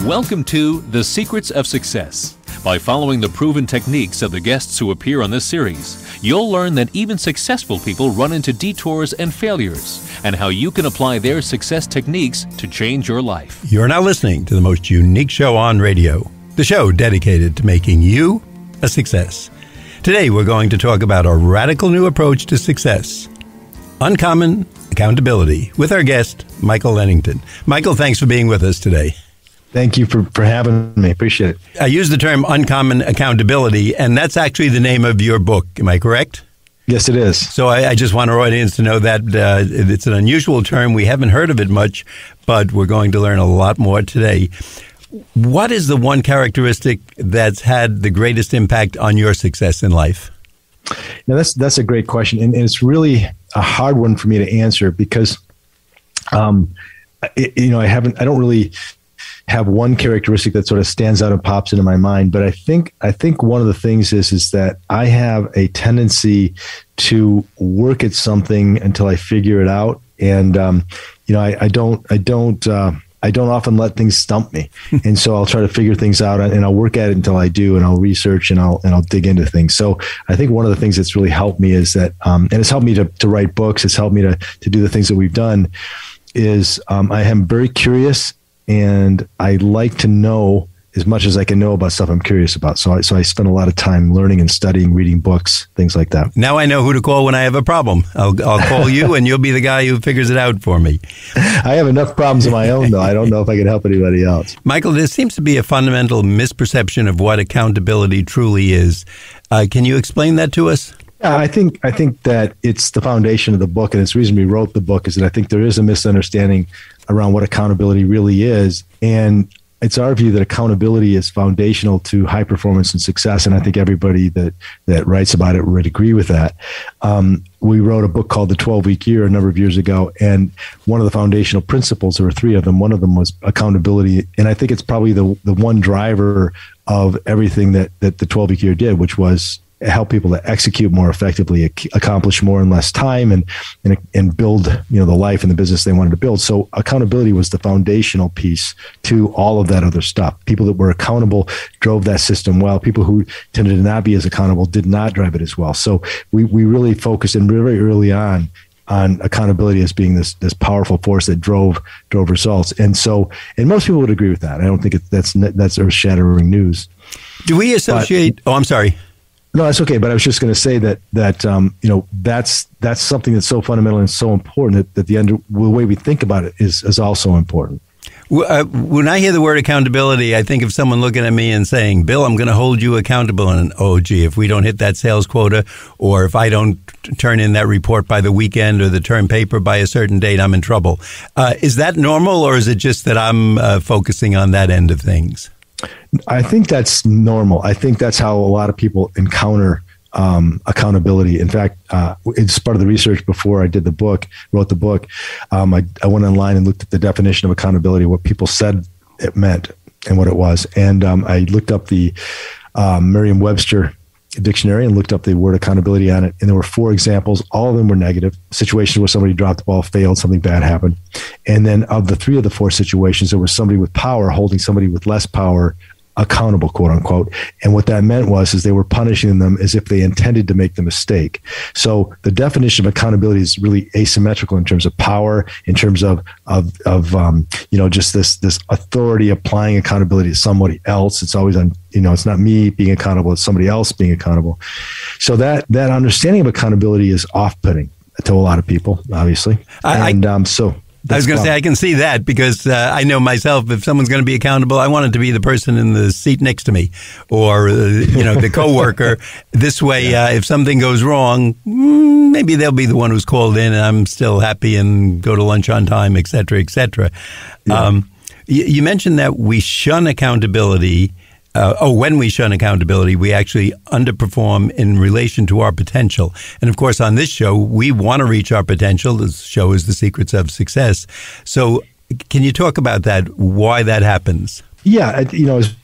Welcome to The Secrets of Success. By following the proven techniques of the guests who appear on this series, you'll learn that even successful people run into detours and failures, and how you can apply their success techniques to change your life. You're now listening to the most unique show on radio, the show dedicated to making you a success. Today, we're going to talk about a radical new approach to success, uncommon accountability, with our guest, Michael Lennington. Michael, thanks for being with us today. Thank you for having me. Appreciate it. I use the term uncommon accountability, and that's actually the name of your book. Am I correct? Yes, it is. So I just want our audience to know that it's an unusual term. We haven't heard of it much, but we're going to learn a lot more today. What is the one characteristic that's had the greatest impact on your success in life? Now, that's a great question, and it's really a hard one for me to answer because, I don't really have one characteristic that sort of stands out and pops into my mind. But I think one of the things is that I have a tendency to work at something until I figure it out. And, I don't often let things stump me. And so I'll try to figure things out and I'll work at it until I do, and I'll research and I'll dig into things. So I think one of the things that's really helped me is that, and it's helped me to write books. It's helped me to do the things that we've done is, I am very curious. And I like to know as much as I can know about stuff I'm curious about. So I spend a lot of time learning and studying, reading books, things like that. Now I know who to call when I have a problem. I'll call you and you'll be the guy who figures it out for me. I have enough problems of my own, though. I don't know if I can help anybody else. Michael, there seems to be a fundamental misperception of what accountability truly is. Can you explain that to us? Yeah, I think that it's the foundation of the book, and it's the reason we wrote the book is that I think there is a misunderstanding around what accountability really is. And it's our view that accountability is foundational to high performance and success. And I think everybody that writes about it would agree with that. We wrote a book called The 12-Week Year a number of years ago. And one of the foundational principles, there were three of them. One of them was accountability. And I think it's probably the one driver of everything that the 12-Week Year did, which was help people to execute more effectively, accomplish more in less time, and build, the life and the business they wanted to build. So accountability was the foundational piece to all of that other stuff. People that were accountable drove that system well. People who tended to not be as accountable did not drive it as well. So we really focused in very early on accountability as being this powerful force that drove results. And most people would agree with that. I don't think that's earth-shattering news. Do we associate? I'm sorry. No, that's okay. But I was just going to say that that's something that's so fundamental and so important that the way we think about it is also important. When I hear the word accountability, I think of someone looking at me and saying, "Bill, I'm going to hold you accountable." And if we don't hit that sales quota, or if I don't turn in that report by the weekend or the term paper by a certain date, I'm in trouble. Is that normal, or is it just that I'm focusing on that end of things? I think that's normal. I think that's how a lot of people encounter accountability. In fact, it's part of the research before I wrote the book. I went online and looked at the definition of accountability, what people said it meant and what it was. And I looked up the Merriam-Webster dictionary and looked up the word accountability on it. And there were 4 examples. All of them were negative situations where somebody dropped the ball, failed, something bad happened. And then of the 3 of the 4 situations, there was somebody with power holding somebody with less power accountable, quote unquote. And what that meant was they were punishing them as if they intended to make the mistake. So the definition of accountability is really asymmetrical in terms of power, in terms of just this authority applying accountability to somebody else. It's always on, it's not me being accountable, it's somebody else being accountable. So that understanding of accountability is off-putting to a lot of people, obviously. I was going to say, I can see that because I know myself, if someone's going to be accountable, I want it to be the person in the seat next to me or, the coworker. This way, if something goes wrong, maybe they'll be the one who's called in and I'm still happy and go to lunch on time, et cetera, et cetera. Yeah. You mentioned that we shun accountability. When we shun accountability, we actually underperform in relation to our potential. And of course, on this show, we want to reach our potential. This show is The Secrets of Success. So can you talk about that, why that happens? Yeah, as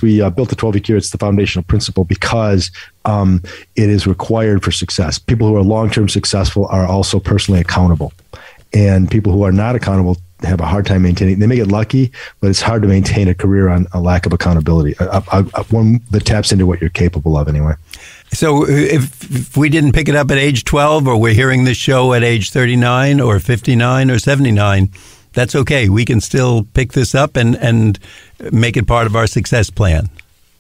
we built the 12-week year, it's the foundational principle because it is required for success. People who are long-term successful are also personally accountable. And people who are not accountable have a hard time maintaining. They may get lucky, but it's hard to maintain a career on a lack of accountability. One that taps into what you're capable of anyway. So if we didn't pick it up at age 12, or we're hearing this show at age 39 or 59 or 79, that's okay. We can still pick this up and make it part of our success plan.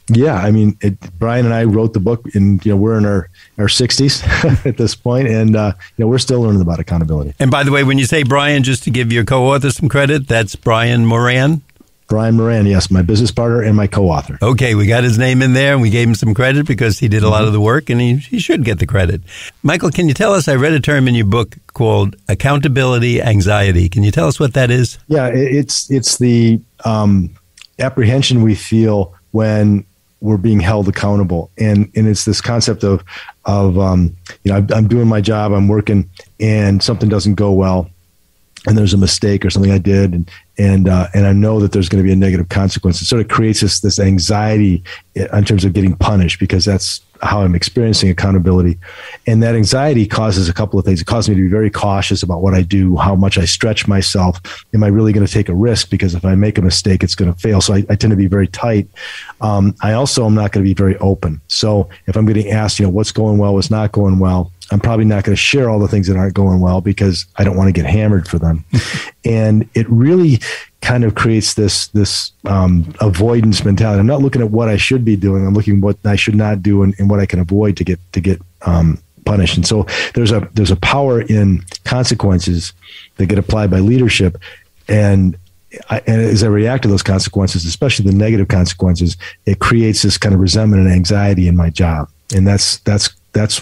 Yeah, I mean, Brian and I wrote the book, and we're in our 60s at this point, and we're still learning about accountability. And by the way, when you say Brian, just to give your co-author some credit, that's Brian Moran? Brian Moran, yes, my business partner and my co-author. Okay, we got his name in there, and we gave him some credit because he did a lot of the work, and he should get the credit. Michael, can you tell us, I read a term in your book called accountability anxiety. Can you tell us what that is? Yeah, it's the apprehension we feel when we're being held accountable. And it's this concept of I'm doing my job, I'm working, and something doesn't go well, and there's a mistake or something I did, and I know that there's going to be a negative consequence. It sort of creates this anxiety in terms of getting punished, because that's how I'm experiencing accountability. And that anxiety causes a couple of things. It causes me to be very cautious about what I do, how much I stretch myself. Am I really going to take a risk? Because if I make a mistake, it's going to fail. So I tend to be very tight. I also am not going to be very open. So if I'm getting asked, what's going well, what's not going well, I'm probably not going to share all the things that aren't going well, because I don't want to get hammered for them. And it really kind of creates this avoidance mentality. I'm not looking at what I should be doing. I'm looking at what I should not do and what I can avoid to get punished. And so there's a power in consequences that get applied by leadership. And as I react to those consequences, especially the negative consequences, it creates this kind of resentment and anxiety in my job. And that's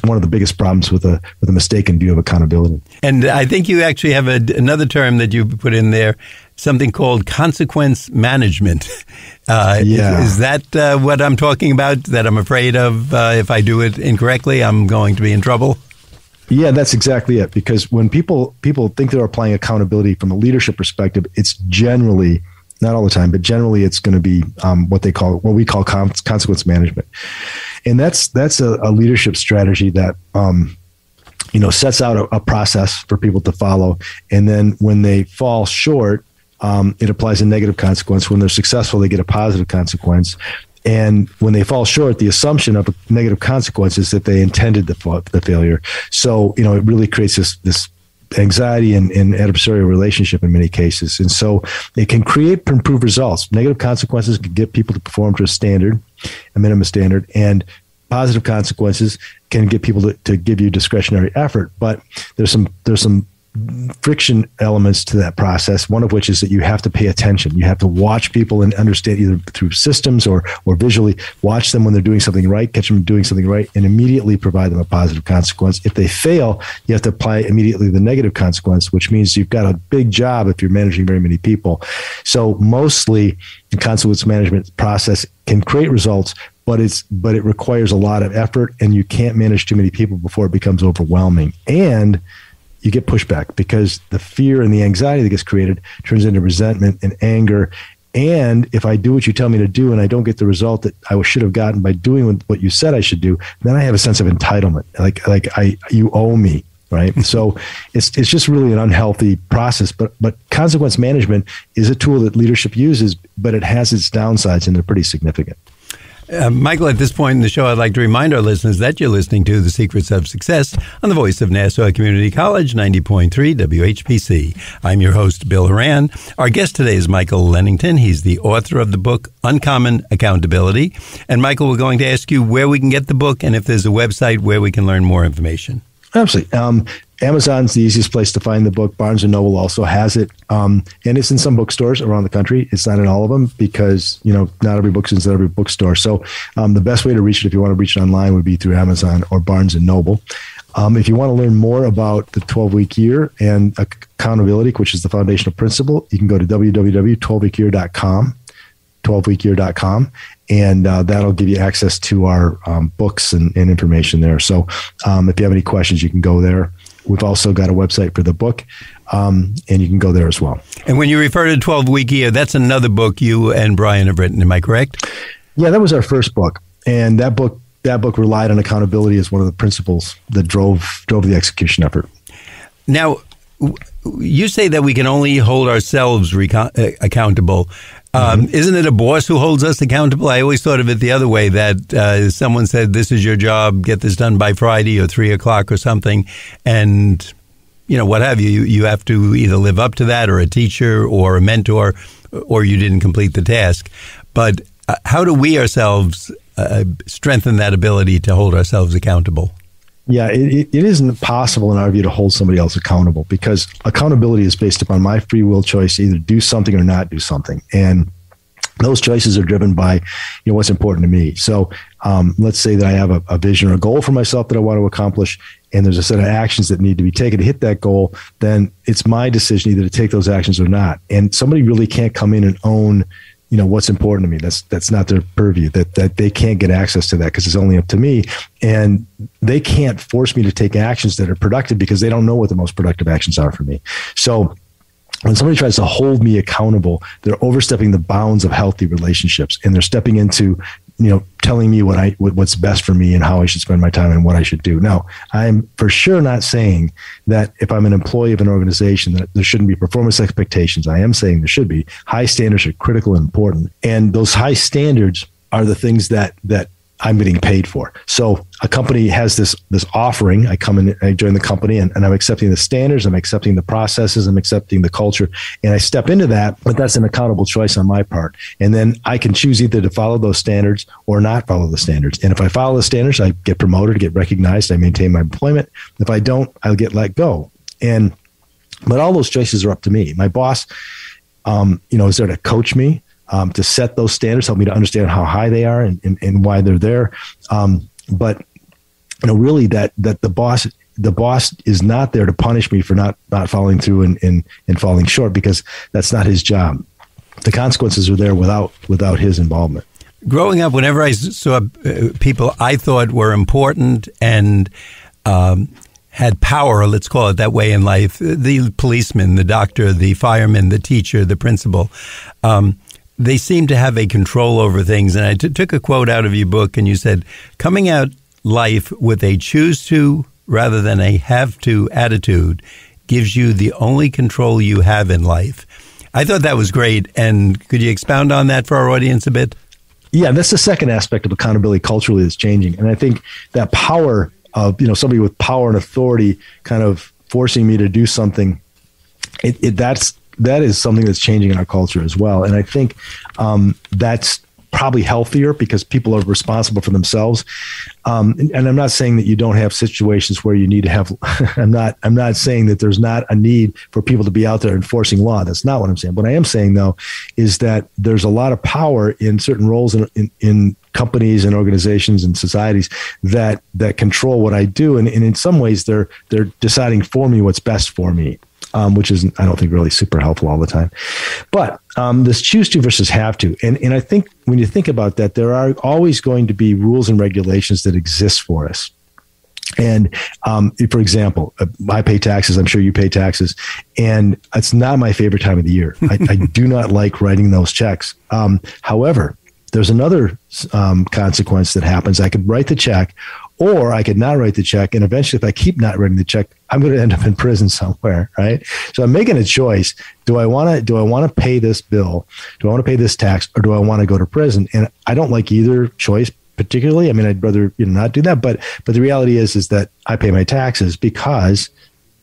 one of the biggest problems with a mistaken view of accountability. And I think you actually have another term that you put in there, something called consequence management. Is that what I'm talking about, that I'm afraid of if I do it incorrectly, I'm going to be in trouble? Yeah, that's exactly it. Because when people think they're applying accountability from a leadership perspective, it's generally, not all the time, but generally it's going to be what we call consequence management. And that's a leadership strategy that sets out a process for people to follow. And then when they fall short, it applies a negative consequence. When they're successful, they get a positive consequence. And when they fall short, the assumption of a negative consequence is that they intended the failure. So, it really creates this anxiety and adversarial relationship in many cases. And so it can create improved results. Negative consequences can get people to perform to a minimum standard, and positive consequences can get people to give you discretionary effort. But there's some friction elements to that process, one of which is that you have to pay attention. You have to watch people and understand, either through systems or visually, watch them when they're doing something right, catch them doing something right, and immediately provide them a positive consequence. If they fail, you have to apply immediately the negative consequence, which means you've got a big job if you're managing very many people. So mostly the consequence management process can create results, but it requires a lot of effort, and you can't manage too many people before it becomes overwhelming. And you get pushback, because the fear and the anxiety that gets created turns into resentment and anger. And if I do what you tell me to do and I don't get the result that I should have gotten by doing what you said I should do, then I have a sense of entitlement, like you owe me, right? So it's just really an unhealthy process. But consequence management is a tool that leadership uses, but it has its downsides, and they're pretty significant. Michael, at this point in the show, I'd like to remind our listeners that you're listening to The Secrets of Success on the voice of Nassau Community College, 90.3 WHPC. I'm your host, Bill Horan. Our guest today is Michael Lennington. He's the author of the book, Uncommon Accountability. And Michael, we're going to ask you where we can get the book and if there's a website where we can learn more information. Absolutely. Amazon's the easiest place to find the book. Barnes & Noble also has it. And it's in some bookstores around the country. It's not in all of them, because, not every book's in every bookstore. So the best way to reach it, if you want to reach it online, would be through Amazon or Barnes & Noble. If you want to learn more about the 12-week year and accountability, which is the foundational principle, you can go to www.12weekyear.com. 12weekyear.com, and that'll give you access to our books and information there. So if you have any questions, you can go there. We've also got a website for the book, and you can go there as well. And when you refer to 12-week year, that's another book you and Brian have written, am I correct? Yeah, that was our first book, and that book relied on accountability as one of the principles that drove the execution effort. Now, you say that we can only hold ourselves accountable. Isn't it a boss who holds us accountable? I always thought of it the other way, that someone said, this is your job, get this done by Friday or 3 o'clock or something. And, what have you. You have to either live up to that, or a teacher or a mentor, or you didn't complete the task. But how do we ourselves strengthen that ability to hold ourselves accountable? Yeah, it isn't possible in our view to hold somebody else accountable, because accountability is based upon my free will choice to either do something or not do something. And those choices are driven by, what's important to me. So let's say that I have a vision or a goal for myself that I want to accomplish, and there's a set of actions that need to be taken to hit that goal. Then it's my decision either to take those actions or not. And somebody really can't come in and own what's important to me. That's not their purview, that they can't get access to that because it's only up to me. And they can't force me to take actions that are productive because they don't know what the most productive actions are for me. So when somebody tries to hold me accountable, they're overstepping the bounds of healthy relationships, and they're stepping into, telling me what's best for me and how I should spend my time and what I should do. Now, I'm for sure not saying that if I'm an employee of an organization that there shouldn't be performance expectations. I am saying there should be. High standards are critical and important. And those high standards are the things that I'm getting paid for. So a company has this offering. I come in, I join the company, and I'm accepting the standards, I'm accepting the processes, I'm accepting the culture, and I step into that, but that's an accountable choice on my part. And then I can choose either to follow those standards or not follow the standards. And if I follow the standards, I get promoted, get recognized, I maintain my employment. If I don't, I'll get let go. But all those choices are up to me. My boss, is there to coach me, to set those standards, help me to understand how high they are and why they're there. But really that the boss is not there to punish me for not following through and falling short, because that's not his job. The consequences are there without his involvement. Growing up, whenever I saw people I thought were important and had power, let's call it that way in life, the policeman, the doctor, the fireman, the teacher, the principal, they seem to have a control over things. And I took a quote out of your book, and you said, coming out life with a choose to rather than a have to attitude gives you the only control you have in life. I thought that was great. And could you expound on that for our audience a bit? Yeah, that's the second aspect of accountability culturally that's changing. And I think that power of, somebody with power and authority kind of forcing me to do something, that is something that's changing in our culture as well. And I think that's probably healthier because people are responsible for themselves. And I'm not saying that you don't have situations where you need to have, I'm not saying that there's not a need for people to be out there enforcing law. That's not what I'm saying. What I am saying, though, is that there's a lot of power in certain roles in companies and organizations and societies that control what I do. And in some ways, they're deciding for me what's best for me. Which is, I don't think, really super helpful all the time. But this choose to versus have to. And I think when you think about that, there are always going to be rules and regulations that exist for us. And for example, I pay taxes. I'm sure you pay taxes. And it's not my favorite time of the year. I do not like writing those checks. However, there's another consequence that happens. I could write the check, or I could not write the check. And eventually, if I keep not writing the check, I'm going to end up in prison somewhere, right? So I'm making a choice. Do I want to pay this bill? Do I want to pay this tax, or do I want to go to prison? And I don't like either choice particularly. I mean, I'd rather not do that. But the reality is that I pay my taxes because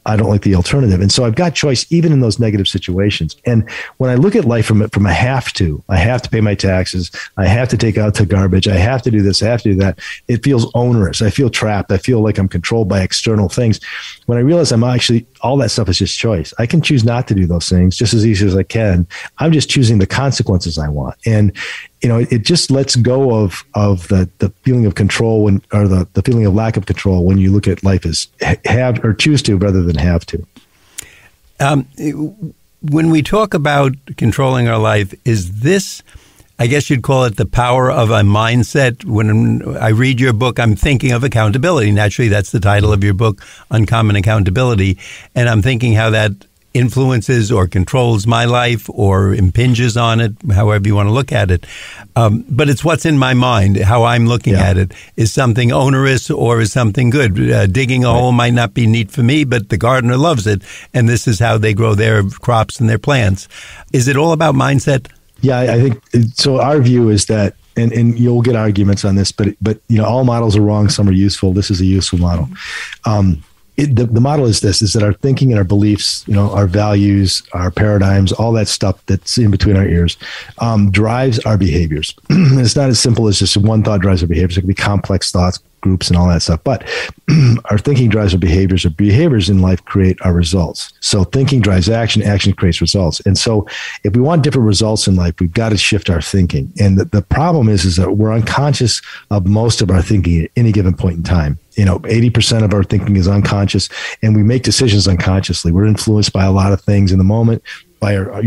I don't like the alternative. And so I've got choice even in those negative situations. And when I look at life from a have to pay my taxes, I have to take out the garbage, I have to do this, I have to do that, it feels onerous. I feel trapped. I feel like I'm controlled by external things. When I realize all that stuff is just choice. I can choose not to do those things just as easy as I can. I'm just choosing the consequences I want. And it just lets go of the feeling of control or the feeling of lack of control when you look at life as have or choose to rather than have to. When we talk about controlling our life, is this, I guess you'd call it the power of a mindset? When I read your book, I'm thinking of accountability. Naturally, that's the title of your book, Uncommon Accountability. And I'm thinking how that influences or controls my life or impinges on it, however you want to look at it. But it's what's in my mind, how I'm looking at it. Is something onerous or is something good? Digging a hole might not be neat for me, but the gardener loves it, and this is how they grow their crops and their plants. Is it all about mindset? Yeah, I think so. Our view is that, and you'll get arguments on this, but all models are wrong. Some are useful. This is a useful model. The model is this: is that our thinking and our beliefs, our values, our paradigms, all that stuff that's in between our ears, drives our behaviors. It's not as simple as just one thought drives our behaviors. It can be complex thoughts, groups, and all that stuff. But our thinking drives our behaviors. Our behaviors in life create our results. So thinking drives action. Action creates results. And so if we want different results in life, we've got to shift our thinking. And the problem is that we're unconscious of most of our thinking at any given point in time. 80% of our thinking is unconscious, and we make decisions unconsciously. We're influenced by a lot of things in the moment, by our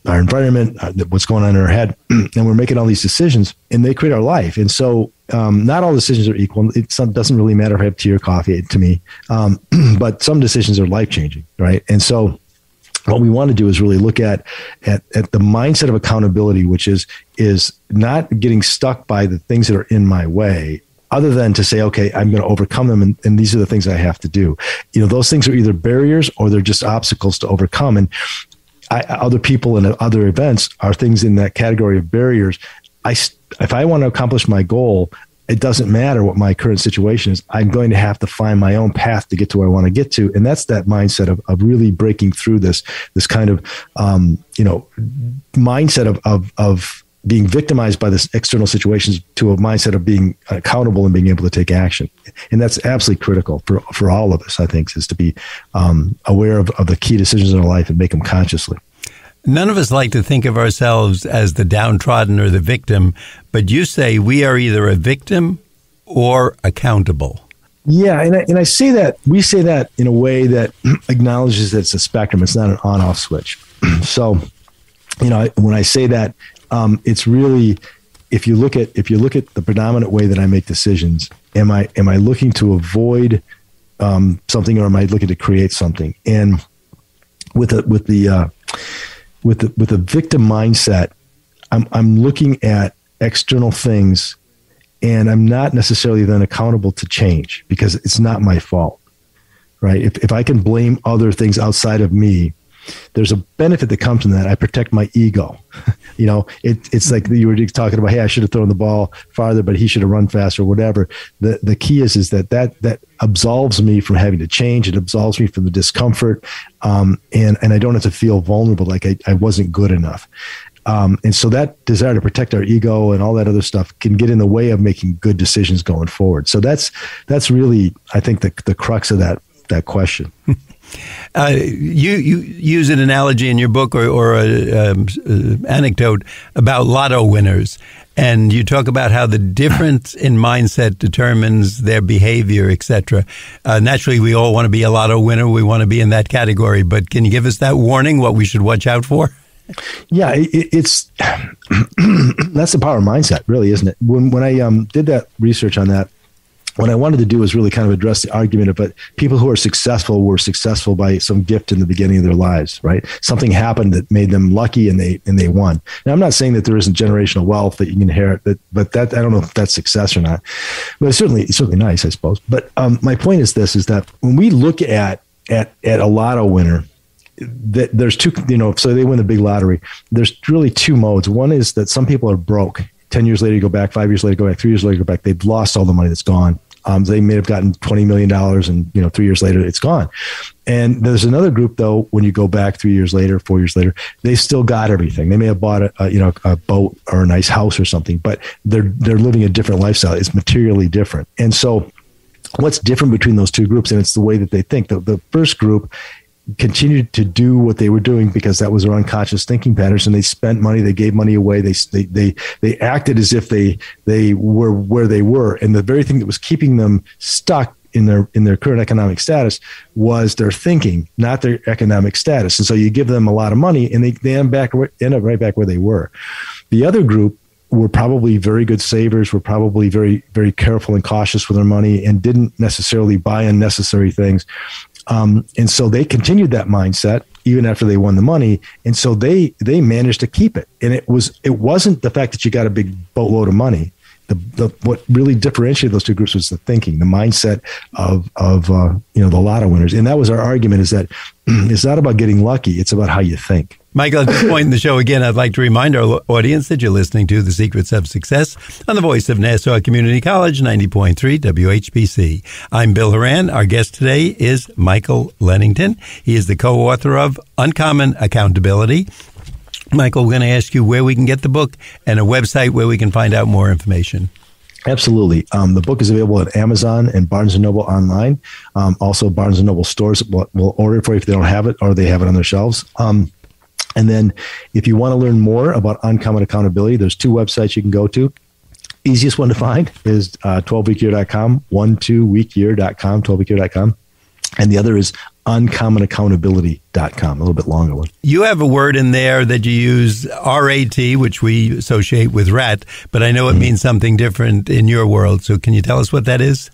environment, what's going on in our head, and we're making all these decisions, and they create our life. And so, not all decisions are equal. It doesn't really matter if I have tea or coffee to me, but some decisions are life changing, right? And so, what we want to do is really look at the mindset of accountability, which is not getting stuck by the things that are in my way, other than to say, okay, I'm going to overcome them, and these are the things I have to do. Those things are either barriers or they're just obstacles to overcome. And other people and other events are things in that category of barriers. If I want to accomplish my goal, it doesn't matter what my current situation is. I'm going to have to find my own path to get to where I want to get to. And that's that mindset of really breaking through this kind of, mindset of being victimized by this external situations to a mindset of being accountable and being able to take action. And that's absolutely critical for all of us, I think, is to be aware of the key decisions in our life and make them consciously. None of us like to think of ourselves as the downtrodden or the victim, but you say we are either a victim or accountable. Yeah, and I say that, we say that in a way that acknowledges that it's a spectrum. It's not an on-off switch. So, when I say that, it's really, if you look at the predominant way that I make decisions, am I looking to avoid something, or am I looking to create something? And with the victim mindset, I'm looking at external things, and I'm not necessarily then accountable to change because it's not my fault, right? If I can blame other things outside of me, there's a benefit that comes from that. I protect my ego. It's like you were talking about, hey, I should have thrown the ball farther, but he should have run faster or whatever. The key is that absolves me from having to change. It absolves me from the discomfort. And I don't have to feel vulnerable, like I wasn't good enough. And so that desire to protect our ego and all that other stuff can get in the way of making good decisions going forward. So that's really, I think, the crux of that question. You use an analogy in your book or an anecdote about lotto winners, and you talk about how the difference in mindset determines their behavior, etc. Naturally, we all want to be a lotto winner. We want to be in that category. But can you give us that warning, what we should watch out for? Yeah, it's that's the power of mindset, really, isn't it? When I did that research on that, what I wanted to do was really kind of address the argument of people who are successful were successful by some gift in the beginning of their lives, right? Something happened that made them lucky and they won. Now, I'm not saying that there isn't generational wealth that you can inherit, but that, I don't know if that's success or not. But it's certainly nice, I suppose. But my point is this, is that when we look at a lotto winner, there's two, so they win the big lottery. There's really two modes. One is that some people are broke. 10 years later, you go back, 5 years later, go back, 3 years later, go back. They've lost all the money that's gone. They may have gotten $20 million and, 3 years later, it's gone. And there's another group, though, when you go back 3 years later, 4 years later, they still got everything. They may have bought a boat or a nice house or something, but they're living a different lifestyle. It's materially different. And so what's different between those two groups? And it's the way that they think. The first group continued to do what they were doing because that was their unconscious thinking patterns, and they spent money, they gave money away, they acted as if they were where they were, and the very thing that was keeping them stuck in their current economic status was their thinking, not their economic status. And so you give them a lot of money, and they end up right back where they were. The other group were probably very good savers, were probably very, very careful and cautious with their money, and didn't necessarily buy unnecessary things. And so they continued that mindset, even after they won the money. And so they managed to keep it. And it wasn't the fact that you got a big boatload of money. What really differentiated those two groups was the thinking, the mindset of the lotto winners. And that was our argument, is that it's not about getting lucky. It's about how you think. Michael, at this point in the show, again, I'd like to remind our audience that you're listening to The Secrets of Success on the voice of Nassau Community College, 90.3 WHPC. I'm Bill Horan. Our guest today is Michael Lennington. He is the co-author of Uncommon Accountability. Michael, we're going to ask you where we can get the book and a website where we can find out more information. Absolutely. The book is available at Amazon and Barnes & Noble online. Also, Barnes & Noble stores will order it for you if they don't have it, or they have it on their shelves. And then if you want to learn more about Uncommon Accountability, there's two websites you can go to. Easiest one to find is 12weekyear.com, 12weekyear.com, 12weekyear.com. And the other is uncommonaccountability.com, a little bit longer one. You have a word in there that you use, RAT, which we associate with rat, but I know it means something different in your world. So can you tell us what that is?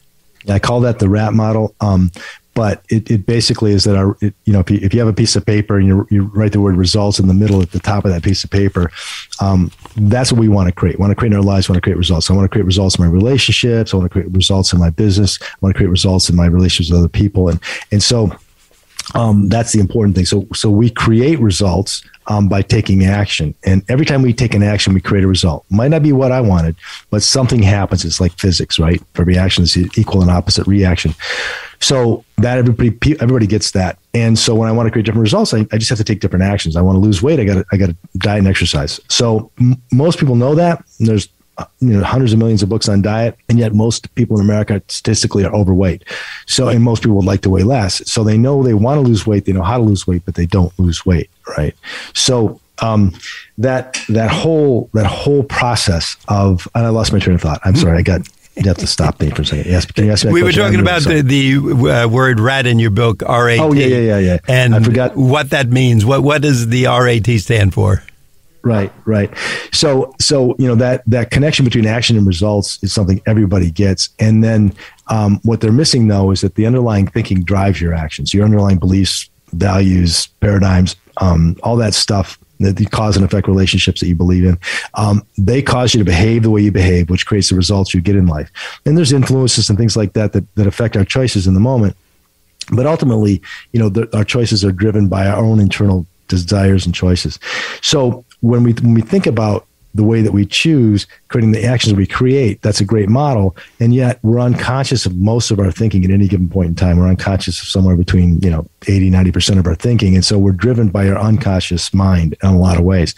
I call that the rat model. But it basically is that if you have a piece of paper and you write the word results in the middle at the top of that piece of paper, that's what we want to create. We want to create in our lives. We want to create results. I want to create results in my relationships. I want to create results in my business. I want to create results in my relationships with other people. And so that's the important thing. So we create results by taking action. And every time we take an action, we create a result. Might not be what I wanted, but something happens. It's like physics, right? For every action is equal and opposite reaction. So that everybody gets that. And so when I want to create different results, I just have to take different actions. I want to lose weight. I got to diet and exercise. So most people know that. And there's hundreds of millions of books on diet, and yet most people in America statistically are overweight. So, and most people would like to weigh less. So they know they want to lose weight. They know how to lose weight, but they don't lose weight, right? So that whole process of, and I lost my train of thought. I'm sorry. You have to stop me for a second. Yes, can you ask me? We were talking about the word rat in your book, RAT. Oh yeah. And I forgot what that means. What does the RAT stand for? Right. So that connection between action and results is something everybody gets. And then what they're missing, though, is that the underlying thinking drives your actions, your underlying beliefs, values, paradigms, all that stuff. The cause and effect relationships that you believe in, they cause you to behave the way you behave, which creates the results you get in life. And there's influences and things like that affect our choices in the moment. But ultimately, our choices are driven by our own internal desires and choices. So when we think about the way that we choose, creating the actions we create, that's a great model. And yet we're unconscious of most of our thinking at any given point in time. We're unconscious of somewhere between 80, 90% of our thinking. And so we're driven by our unconscious mind in a lot of ways.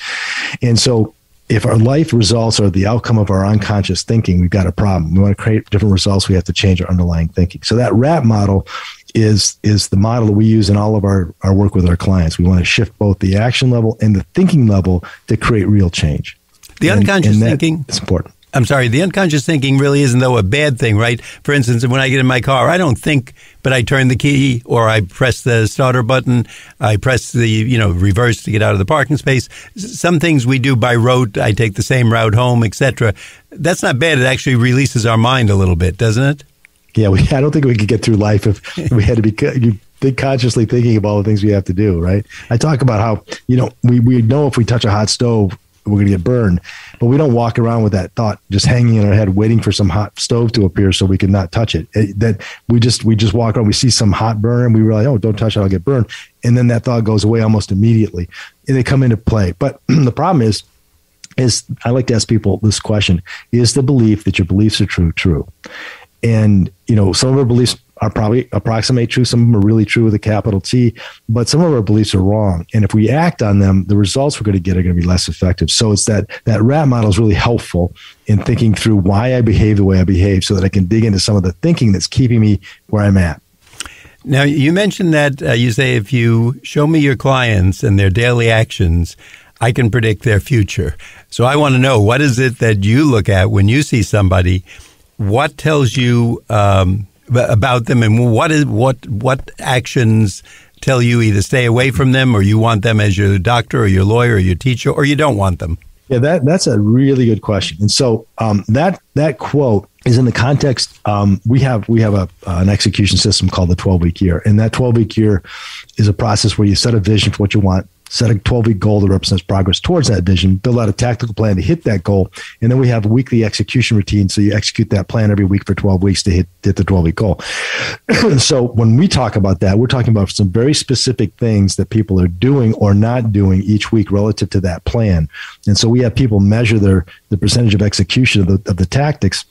And so if our life results are the outcome of our unconscious thinking, we've got a problem. We want to create different results. We have to change our underlying thinking. So that RAT model is the model that we use in all of our work with our clients. We want to shift both the action level and the thinking level to create real change. The unconscious thinking, it's important. I'm sorry, the unconscious thinking really isn't, though, a bad thing, right? For instance, when I get in my car, I don't think, but I turn the key or I press the starter button, I press the, reverse to get out of the parking space. Some things we do by rote, I take the same route home, etc. That's not bad. It actually releases our mind a little bit, doesn't it? Yeah, I don't think we could get through life if we had to be consciously thinking of all the things we have to do, right? I talk about how, we know if we touch a hot stove, we're going to get burned, but we don't walk around with that thought just hanging in our head, waiting for some hot stove to appear so we can not touch it. That we just walk around, we see some hot burn, and we realize, oh, don't touch it, I'll get burned. And then that thought goes away almost immediately, and they come into play. But the problem is I like to ask people this question: is the belief that your beliefs are true? And, some of our beliefs are probably approximate true. Some of them are really true with a capital T, but some of our beliefs are wrong. And if we act on them, the results we're going to get are going to be less effective. So it's that RAT model is really helpful in thinking through why I behave the way I behave so that I can dig into some of the thinking that's keeping me where I'm at. Now, you mentioned that you say if you show me your clients and their daily actions, I can predict their future. So I want to know, what is it that you look at when you see somebody? What tells you about them, and what actions tell you either stay away from them, or you want them as your doctor or your lawyer or your teacher, or you don't want them? Yeah, that's a really good question. And so that quote is in the context, we have an execution system called the 12-week year. And that 12-week year is a process where you set a vision for what you want, set a 12-week goal that represents progress towards that vision, build out a tactical plan to hit that goal, and then we have a weekly execution routine. So you execute that plan every week for 12 weeks to hit the 12-week goal. So when we talk about that, we're talking about some very specific things that people are doing or not doing each week relative to that plan. And so we have people measure the percentage of execution of the tactics.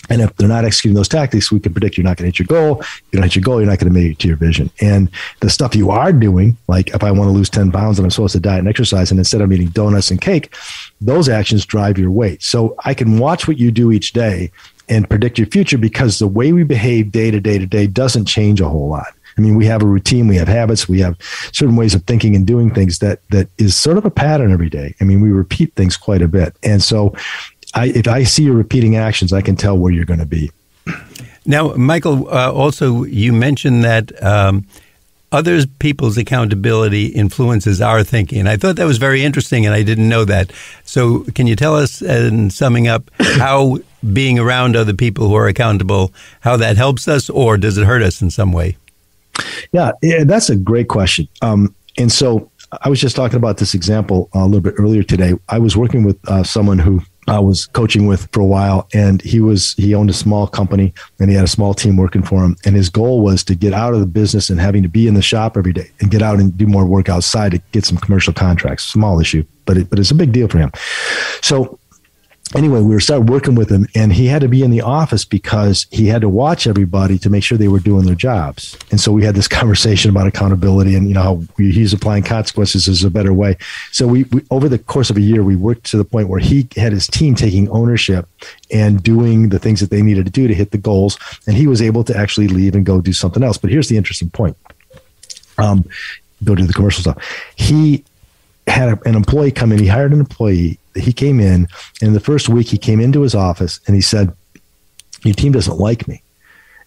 And if they're not executing those tactics, we can predict you're not going to hit your goal. If you don't hit your goal, you're not going to make it to your vision. And the stuff you are doing, like if I want to lose 10 pounds and I'm supposed to diet and exercise, and instead I'm eating donuts and cake, those actions drive your weight. So I can watch what you do each day and predict your future, because the way we behave day to day doesn't change a whole lot. I mean, we have a routine, we have habits, we have certain ways of thinking and doing things that is sort of a pattern every day. I mean, we repeat things quite a bit. And so if I see you repeating actions, I can tell where you're going to be. Now, Michael, also you mentioned that other people's accountability influences our thinking. And I thought that was very interesting, and I didn't know that. So can you tell us, in summing up, how being around other people who are accountable, how that helps us, or does it hurt us in some way? Yeah, that's a great question. And so I was just talking about this example a little bit earlier today. I was working with someone who I was coaching with for a while, and he owned a small company, and he had a small team working for him. And his goal was to get out of the business and having to be in the shop every day and get out and do more work outside to get some commercial contracts. Small issue, but it's a big deal for him. So anyway, we started working with him, and he had to be in the office because he had to watch everybody to make sure they were doing their jobs. And so we had this conversation about accountability and, how he's applying consequences is a better way. So we over the course of a year, we worked to the point where he had his team taking ownership and doing the things that they needed to do to hit the goals. And he was able to actually leave and go do something else. But here's the interesting point. Go do the commercial stuff. He had an employee come in. He hired an employee. He came in, and the first week he came into his office and he said, "Your team doesn't like me."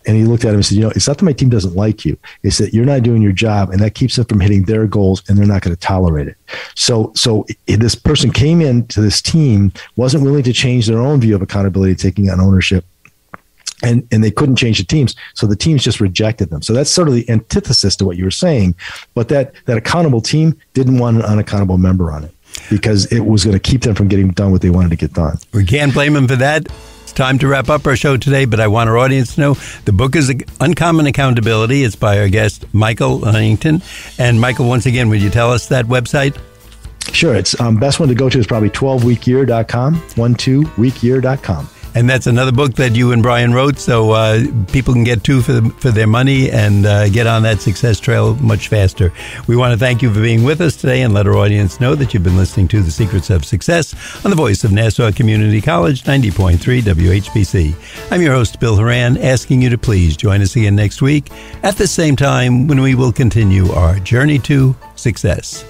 And he looked at him and said, "It's not that my team doesn't like you. It's that you're not doing your job, and that keeps them from hitting their goals, and they're not going to tolerate it." So this person came into this team, wasn't willing to change their own view of accountability, taking on ownership, and they couldn't change the teams. So the teams just rejected them. So that's sort of the antithesis to what you were saying. But that accountable team didn't want an unaccountable member on it, because it was going to keep them from getting done what they wanted to get done. We can't blame them for that. It's time to wrap up our show today, but I want our audience to know the book is Uncommon Accountability. It's by our guest, Michael Lennington. And Michael, once again, would you tell us that website? Sure. It's best one to go to is probably 12weekyear.com, 12weekyear.com. And that's another book that you and Brian wrote, so people can get two for their money and get on that success trail much faster. We want to thank you for being with us today and let our audience know that you've been listening to The Secrets of Success on the voice of Nassau Community College, 90.3 WHPC. I'm your host, Bill Horan, asking you to please join us again next week at the same time when we will continue our journey to success.